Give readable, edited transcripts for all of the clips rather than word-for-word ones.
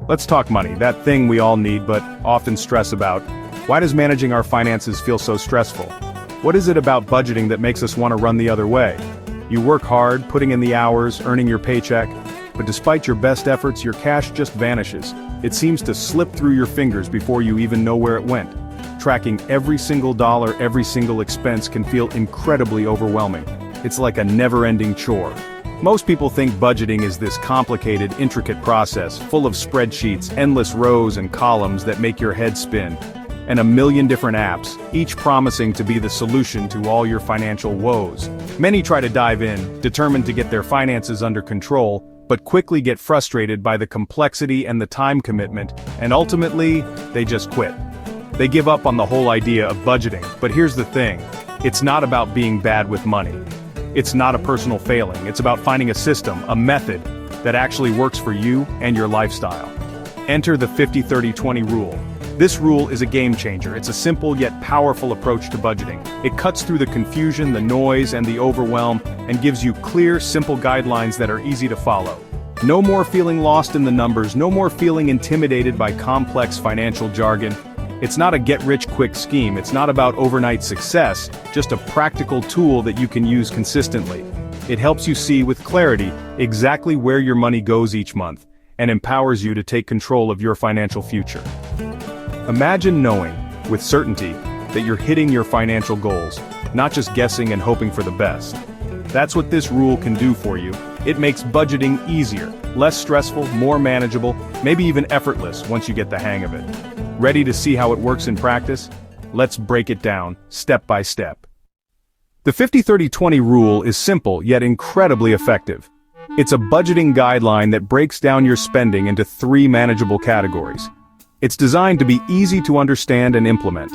Let's talk money, that thing we all need but often stress about. Why does managing our finances feel so stressful? What is it about budgeting that makes us want to run the other way? You work hard, putting in the hours, earning your paycheck, but despite your best efforts, your cash just vanishes. It seems to slip through your fingers before you even know where it went. Tracking every single dollar, every single expense can feel incredibly overwhelming. It's like a never-ending chore. Most people think budgeting is this complicated, intricate process, full of spreadsheets, endless rows and columns that make your head spin. And a million different apps, each promising to be the solution to all your financial woes. Many try to dive in, determined to get their finances under control, but quickly get frustrated by the complexity and the time commitment, and ultimately, they just quit. They give up on the whole idea of budgeting, but here's the thing. It's not about being bad with money. It's not a personal failing, it's about finding a system, a method, that actually works for you and your lifestyle. Enter the 50-30-20 rule. This rule is a game changer. It's a simple yet powerful approach to budgeting. It cuts through the confusion, the noise, and the overwhelm, and gives you clear, simple guidelines that are easy to follow. No more feeling lost in the numbers, no more feeling intimidated by complex financial jargon. It's not a get-rich-quick scheme, it's not about overnight success, just a practical tool that you can use consistently. It helps you see with clarity exactly where your money goes each month, and empowers you to take control of your financial future. Imagine knowing, with certainty, that you're hitting your financial goals, not just guessing and hoping for the best. That's what this rule can do for you. It makes budgeting easier, less stressful, more manageable, maybe even effortless once you get the hang of it. Ready to see how it works in practice? Let's break it down, step by step. The 50-30-20 rule is simple yet incredibly effective. It's a budgeting guideline that breaks down your spending into 3 manageable categories. It's designed to be easy to understand and implement,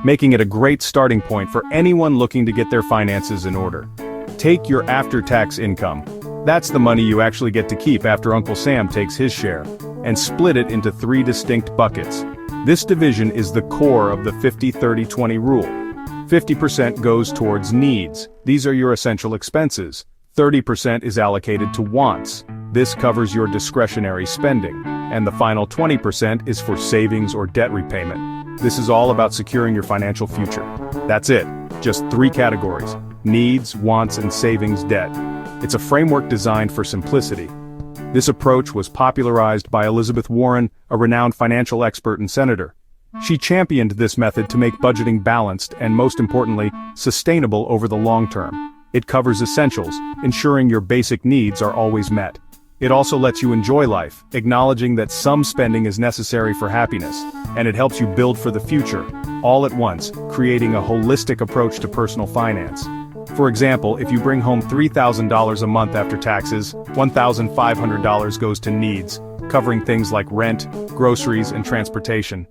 making it a great starting point for anyone looking to get their finances in order. Take your after-tax income. That's the money you actually get to keep after Uncle Sam takes his share, and split it into 3 distinct buckets. This division is the core of the 50-30-20 rule. 50% goes towards needs. These are your essential expenses. 30% is allocated to wants. This covers your discretionary spending. And the final 20% is for savings or debt repayment. This is all about securing your financial future. That's it. Just 3 categories: needs, wants, and savings debt. It's a framework designed for simplicity. This approach was popularized by Elizabeth Warren, a renowned financial expert and senator. She championed this method to make budgeting balanced and, most importantly, sustainable over the long term. It covers essentials, ensuring your basic needs are always met. It also lets you enjoy life, acknowledging that some spending is necessary for happiness, and it helps you build for the future, all at once, creating a holistic approach to personal finance. For example, if you bring home $3,000 a month after taxes, $1,500 goes to needs, covering things like rent, groceries, and transportation.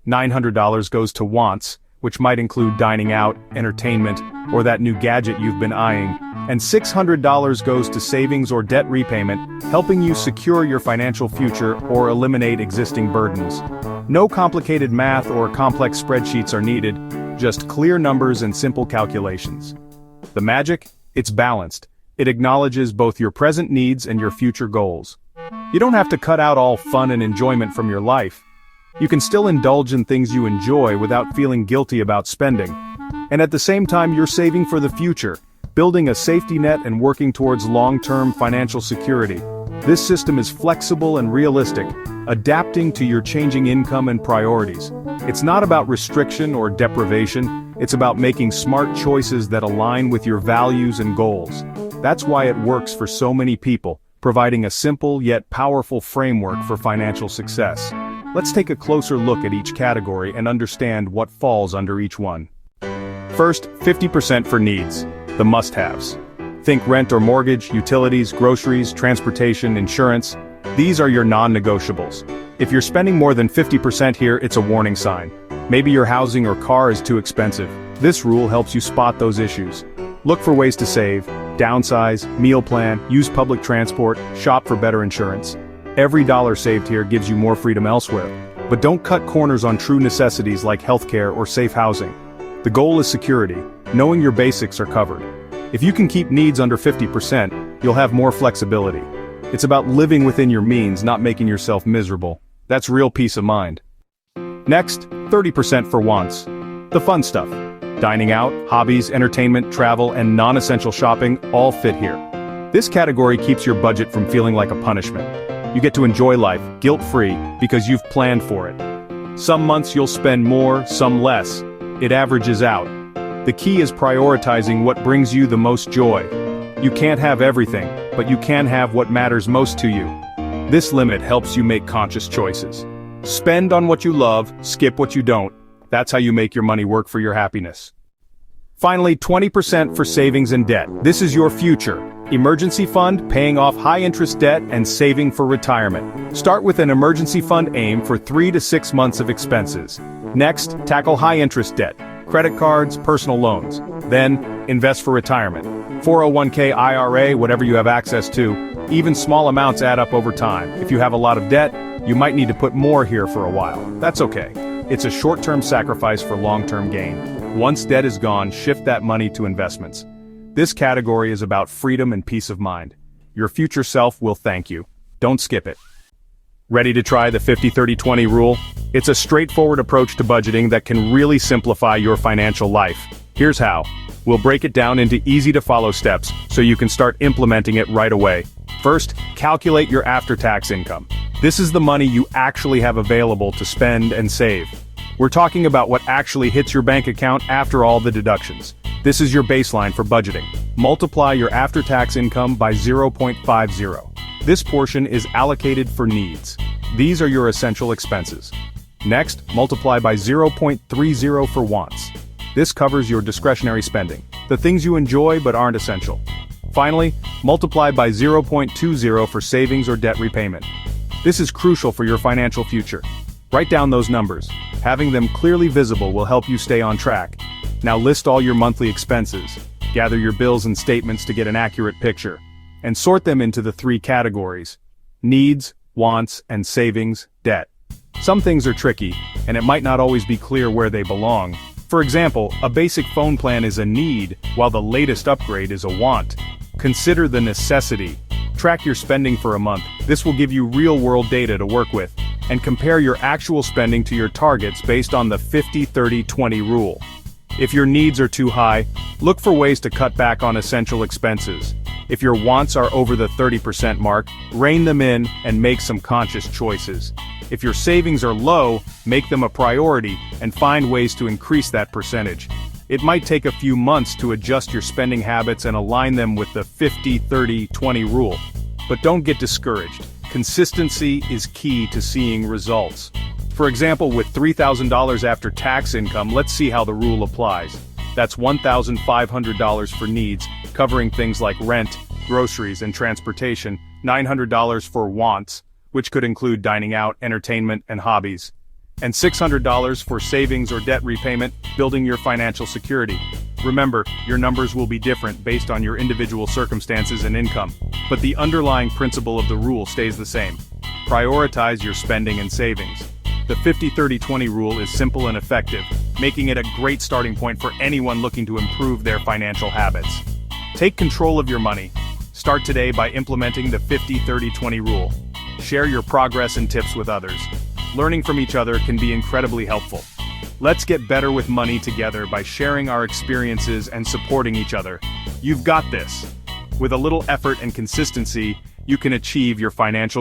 $900 goes to wants, which might include dining out, entertainment, or that new gadget you've been eyeing, and $600 goes to savings or debt repayment, helping you secure your financial future or eliminate existing burdens. No complicated math or complex spreadsheets are needed, just clear numbers and simple calculations. The magic? It's balanced. It acknowledges both your present needs and your future goals. You don't have to cut out all fun and enjoyment from your life. You can still indulge in things you enjoy without feeling guilty about spending. And at the same time, you're saving for the future, building a safety net and working towards long-term financial security. This system is flexible and realistic, adapting to your changing income and priorities. It's not about restriction or deprivation, it's about making smart choices that align with your values and goals. That's why it works for so many people, providing a simple yet powerful framework for financial success. Let's take a closer look at each category and understand what falls under each one. First, 50% for needs, the must-haves. Think rent or mortgage, utilities, groceries, transportation, insurance. These are your non-negotiables. If you're spending more than 50% here, it's a warning sign. Maybe your housing or car is too expensive. This rule helps you spot those issues. Look for ways to save, downsize, meal plan, use public transport, shop for better insurance. Every dollar saved here gives you more freedom elsewhere. But don't cut corners on true necessities like healthcare or safe housing. The goal is security, knowing your basics are covered. If you can keep needs under 50%, you'll have more flexibility. It's about living within your means, not making yourself miserable. That's real peace of mind. Next, 30% for wants. The fun stuff. Dining out, hobbies, entertainment, travel, and non-essential shopping all fit here. This category keeps your budget from feeling like a punishment. You get to enjoy life, guilt-free, because you've planned for it. Some months you'll spend more, some less. It averages out. The key is prioritizing what brings you the most joy. You can't have everything, but you can have what matters most to you. This limit helps you make conscious choices. Spend on what you love, skip what you don't. That's how you make your money work for your happiness. Finally, 20% for savings and debt. This is your future. Emergency fund, paying off high-interest debt, and saving for retirement. Start with an emergency fund aim for 3 to 6 months of expenses. Next, tackle high-interest debt, credit cards, personal loans. Then, invest for retirement. 401k, IRA, whatever you have access to. Even small amounts add up over time. If you have a lot of debt, you might need to put more here for a while. That's okay. It's a short-term sacrifice for long-term gain. Once debt is gone, shift that money to investments. This category is about freedom and peace of mind. Your future self will thank you. Don't skip it. Ready to try the 50-30-20 rule? It's a straightforward approach to budgeting that can really simplify your financial life. Here's how. We'll break it down into easy-to-follow steps so you can start implementing it right away. First, calculate your after-tax income. This is the money you actually have available to spend and save. We're talking about what actually hits your bank account after all the deductions. This is your baseline for budgeting. Multiply your after-tax income by 0.50. This portion is allocated for needs. These are your essential expenses. Next, multiply by 0.30 for wants. This covers your discretionary spending, the things you enjoy but aren't essential. Finally, multiply by 0.20 for savings or debt repayment. This is crucial for your financial future. Write down those numbers. Having them clearly visible will help you stay on track. Now list all your monthly expenses. Gather your bills and statements to get an accurate picture. And sort them into the 3 categories: needs, wants, and savings, debt. Some things are tricky, and it might not always be clear where they belong. For example, a basic phone plan is a need, while the latest upgrade is a want. Consider the necessity. Track your spending for a month. This will give you real-world data to work with, and compare your actual spending to your targets based on the 50-30-20 rule. If your needs are too high, look for ways to cut back on essential expenses. If your wants are over the 30% mark, rein them in and make some conscious choices. If your savings are low, make them a priority and find ways to increase that percentage. It might take a few months to adjust your spending habits and align them with the 50-30-20 rule. But don't get discouraged. Consistency is key to seeing results. For example, with $3,000 after tax income, let's see how the rule applies. That's $1,500 for needs, covering things like rent, groceries, and transportation, $900 for wants, which could include dining out, entertainment, and hobbies, and $600 for savings or debt repayment, building your financial security. Remember, your numbers will be different based on your individual circumstances and income, but the underlying principle of the rule stays the same. Prioritize your spending and savings. The 50-30-20 rule is simple and effective, making it a great starting point for anyone looking to improve their financial habits. Take control of your money. Start today by implementing the 50-30-20 rule. Share your progress and tips with others. Learning from each other can be incredibly helpful. Let's get better with money together by sharing our experiences and supporting each other. You've got this. With a little effort and consistency, you can achieve your financial